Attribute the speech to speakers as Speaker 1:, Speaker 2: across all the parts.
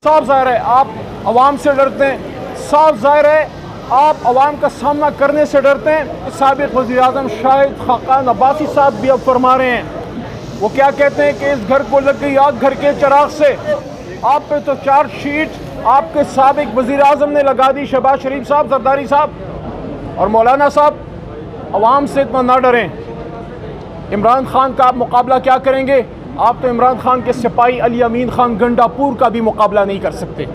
Speaker 1: साफ ज़ाहिर है आप अवाम से डरते हैं, साफ ज़ाहिर है आप अवाम का सामना करने से डरते हैं। साबिक़ वज़ीर-ए-आज़म शाहिद खाक़ान अब्बासी साहब भी अब फरमा रहे हैं, वो क्या कहते हैं कि इस घर को लग गई आग घर के चिराग से। आप पे तो चार्जशीट आपके साबिक़ वज़ीर-ए-आज़म ने लगा दी, शहबाज शरीफ साहब, जरदारी साहब और मौलाना साहब। अवाम से इतना ना डरें। इमरान खान का आप मुकाबला क्या करेंगे? आप तो इमरान खान के सिपाही अली अमीन खान गंडापुर का भी मुकाबला नहीं कर सकते।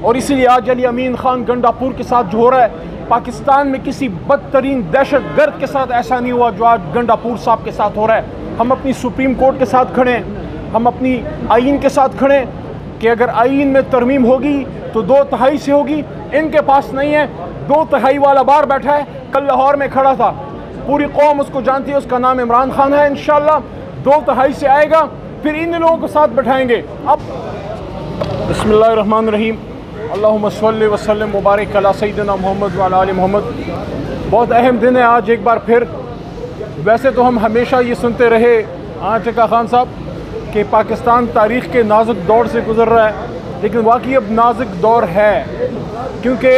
Speaker 1: और इसीलिए आज अली अमीन खान गंडापुर के साथ जो हो रहा है, पाकिस्तान में किसी बदतरीन दहशत गर्द के साथ ऐसा नहीं हुआ जो आज गंडापुर साहब के साथ हो रहा है। हम अपनी सुप्रीम कोर्ट के साथ खड़े हैं, हम अपनी आइन के साथ खड़े हैं कि अगर आइन में तरमीम होगी तो 2/3 से होगी। इनके पास नहीं है, 2/3 वाला बार बैठा है। कल लाहौर में खड़ा था, पूरी कौम उसको जानती है, उसका नाम इमरान खान है। इंशाल्लाह 2/3 से आएगा, फिर इन लोगों के साथ बैठाएंगे। अब बिस्मिल्लाहिर्रहमानिर्रहीम, अल्लाहुम्मा सल्लि व सल्लिम मुबारक अला सय्यिदिना मोहम्मद व अला आलि मोहम्मद। बहुत अहम दिन है आज एक बार फिर। वैसे तो हम हमेशा ये सुनते रहे चका खान साहब कि पाकिस्तान तारीख़ के नाजुक दौर से गुज़र रहा है, लेकिन वाकई अब नाजुक दौर है, क्योंकि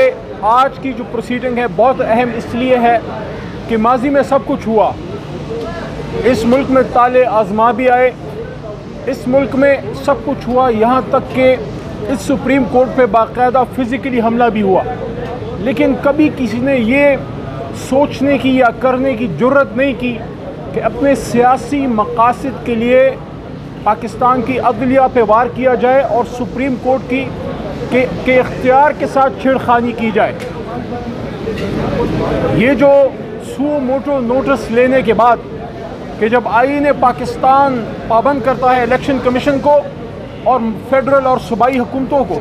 Speaker 1: आज की जो प्रोसीडिंग है बहुत अहम इसलिए है कि माजी में सब कुछ हुआ। इस मुल्क में ताले आज़मा भी आए, इस मुल्क में सब कुछ हुआ, यहाँ तक कि इस सुप्रीम कोर्ट पे बाकायदा फ़िज़िकली हमला भी हुआ। लेकिन कभी किसी ने ये सोचने की या करने की जुर्रत नहीं की कि अपने सियासी मकासद के लिए पाकिस्तान की अदलिया पे वार किया जाए और सुप्रीम कोर्ट के इख्तियार के साथ छेड़खानी की जाए। ये जो सू मोटो नोटिस लेने के बाद कि जब आईन पाकिस्तान पाबंद करता है इलेक्शन कमीशन को और फेडरल और सूबाई हुकूमतों को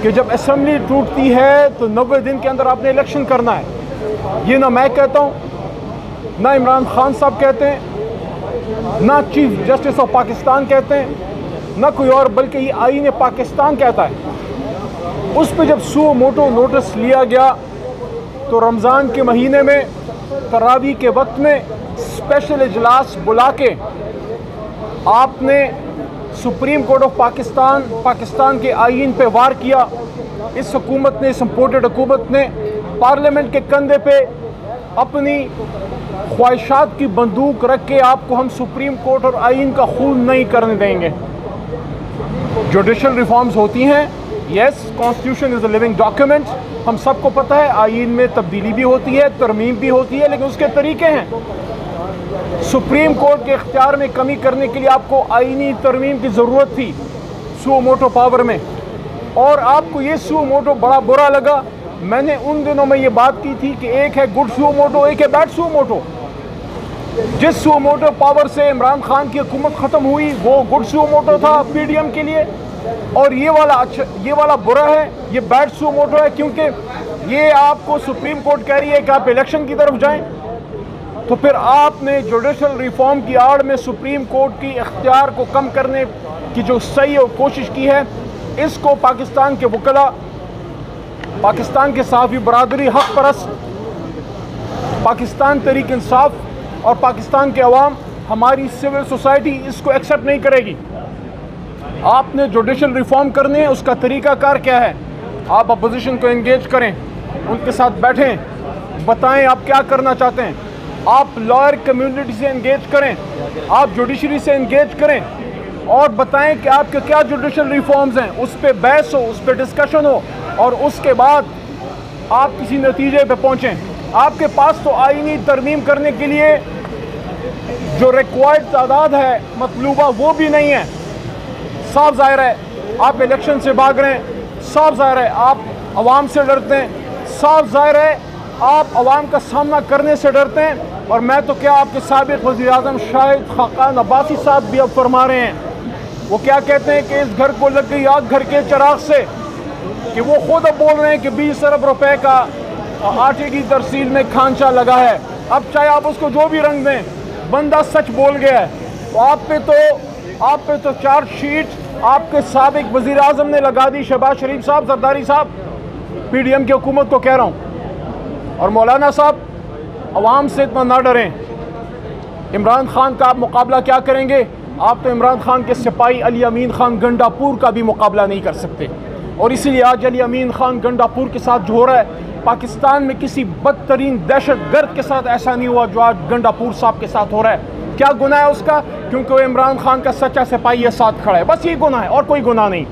Speaker 1: कि जब असम्बली टूटती है तो 90 दिन के अंदर आपने इलेक्शन करना है। ये ना मैं कहता हूँ, ना इमरान खान साहब कहते हैं, ना चीफ जस्टिस ऑफ पाकिस्तान कहते हैं, ना कोई और, बल्कि ये आईन पाकिस्तान कहता है। उस पर जब सू मोटो नोटिस लिया गया तो रमज़ान के महीने में तरावी के वक्त में स्पेशल इजलास बुला के आपने सुप्रीम कोर्ट ऑफ पाकिस्तान के आईन पे वार किया। इस हुकूमत ने, इस इम्पोर्टेड हुकूमत ने पार्लियामेंट के कंधे पे अपनी ख्वाहिशात की बंदूक रख के आपको हम सुप्रीम कोर्ट और आईन का खून नहीं करने देंगे। जुडिशल रिफॉर्म्स होती हैं, yes, constitution is a living document, हम सबको पता है। आईन में तब्दीली भी होती है, तरमीम भी होती है, लेकिन उसके तरीके हैं। सुप्रीम कोर्ट के इख्तियार में कमी करने के लिए आपको आईनी तरमीम की ज़रूरत थी सू मोटो पावर में, और आपको ये सू मोटो बड़ा बुरा लगा। मैंने उन दिनों में ये बात की थी कि एक है गुड सू मोटो, एक है बैड सू मोटो। जिस सू मोटो पावर से इमरान खान की हुकूमत ख़त्म हुई वो गुड सू मोटो था पीडीएम के लिए, और ये वाला अच्छा, ये वाला बुरा है, ये बैड सू मोटो है, क्योंकि ये आपको सुप्रीम कोर्ट कह रही है कि आप इलेक्शन की तरफ जाएं। तो फिर आपने जुडिशल रिफॉर्म की आड़ में सुप्रीम कोर्ट की इख्तियार को कम करने की जो सही कोशिश की है, इसको पाकिस्तान के वकला, पाकिस्तान के सहाफ़ी बरादरी, हक़ परस्त, पाकिस्तान तहरीक इंसाफ और पाकिस्तान के अवाम, हमारी सिविल सोसाइटी इसको एक्सेप्ट नहीं करेगी। आपने जुडिशल रिफॉर्म करने हैं, उसका तरीक़ाकार क्या है? आप अपोजिशन को एंगेज करें, उनके साथ बैठें, बताएं आप क्या करना चाहते हैं। आप लॉयर कम्युनिटी से एंगेज करें, आप जुडिशरी से एंगेज करें और बताएं कि आपके क्या जुडिशल रिफॉर्म्स हैं, उस पर बहस हो, उस पर डिस्कशन हो, और उसके बाद आप किसी नतीजे पे पहुँचें। आपके पास तो आईनी तरमीम करने के लिए जो रिक्वायर्ड तादाद है मतलूबा वो भी नहीं है। साफ ज़ाहिर है आप इलेक्शन से भाग रहे हैं, साफ ज़ाहिर है आप अवाम से डरते हैं, साफ ज़ाहिर है आप अवाम का सामना करने से डरते हैं। और मैं तो क्या, आपके साबिक़ वज़ीर-ए-आज़म शाहिद खाक़ान अब्बासी साहब भी अब फरमा रहे हैं, वो क्या कहते हैं कि इस घर को लग गई आग घर के चिराग से, कि वो खुद अब बोल रहे हैं कि 20 अरब रुपए का आटे की तरसील में खांचा लगा है। अब चाहे आप उसको जो भी रंग दें, बंदा सच बोल गया है। तो आप पे तो चार्जशीट आपके साबिक़ वज़ीर-ए-आज़म ने लगा दी, शहबाज शरीफ साहब, जरदारी साहब, पीडीएम की हुकूमत को कह रहा हूँ। और मौलाना साहब, अवाम से इतना ना डरें। इमरान खान का आप मुकाबला क्या करेंगे? आप तो इमरान खान के सिपाही अली अमीन खान गंडापुर का भी मुकाबला नहीं कर सकते। और इसीलिए आज अली अमीन खान गंडापुर के साथ जो हो रहा है, पाकिस्तान में किसी बदतरीन दहशतगर्द के साथ ऐसा नहीं हुआ जो आज गंडापुर साहब के साथ हो रहा है। क्या गुनाह है उसका? क्योंकि वो इमरान खान का सच्चा सिपाही है, साथ खड़ा है, बस ये गुनाह है और कोई गुनाह नहीं।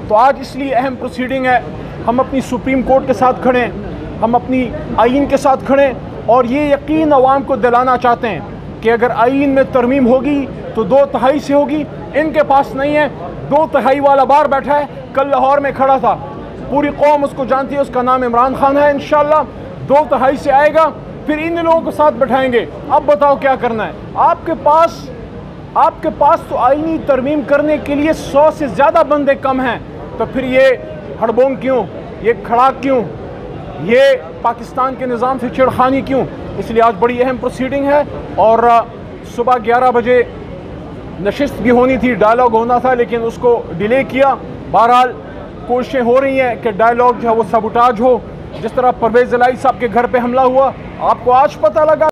Speaker 1: तो आज इसलिए अहम प्रोसीडिंग है, हम अपनी सुप्रीम कोर्ट के साथ खड़े हैं, हम अपनी आइन के साथ खड़े हैं और ये यकीन अवाम को दिलाना चाहते हैं कि अगर आइन में तरमीम होगी तो 2/3 से होगी। इनके पास नहीं है, 2/3 वाला बार बैठा है, कल लाहौर में खड़ा था, पूरी कौम उसको जानती है, उसका नाम इमरान खान है। इंशाल्लाह 2/3 से आएगा, फिर इन लोगों को साथ बैठाएंगे। अब बताओ क्या करना है आपके पास तो आईनी तरमीम करने के लिए 100 से ज़्यादा बंदे कम हैं, तो फिर ये हड़बोंग क्यों, ये खड़ा क्यों, ये पाकिस्तान के निज़ाम से छिड़खानी क्यों? इसलिए आज बड़ी अहम प्रोसीडिंग है और सुबह 11 बजे नशिस्त भी होनी थी, डायलॉग होना था, लेकिन उसको डिले किया। बहरहाल कोशिशें हो रही हैं कि डायलॉग जो है वो सबुटाज हो। जिस तरह परवेज़ इलाही साहब के घर पे हमला हुआ, आपको आज पता लगा।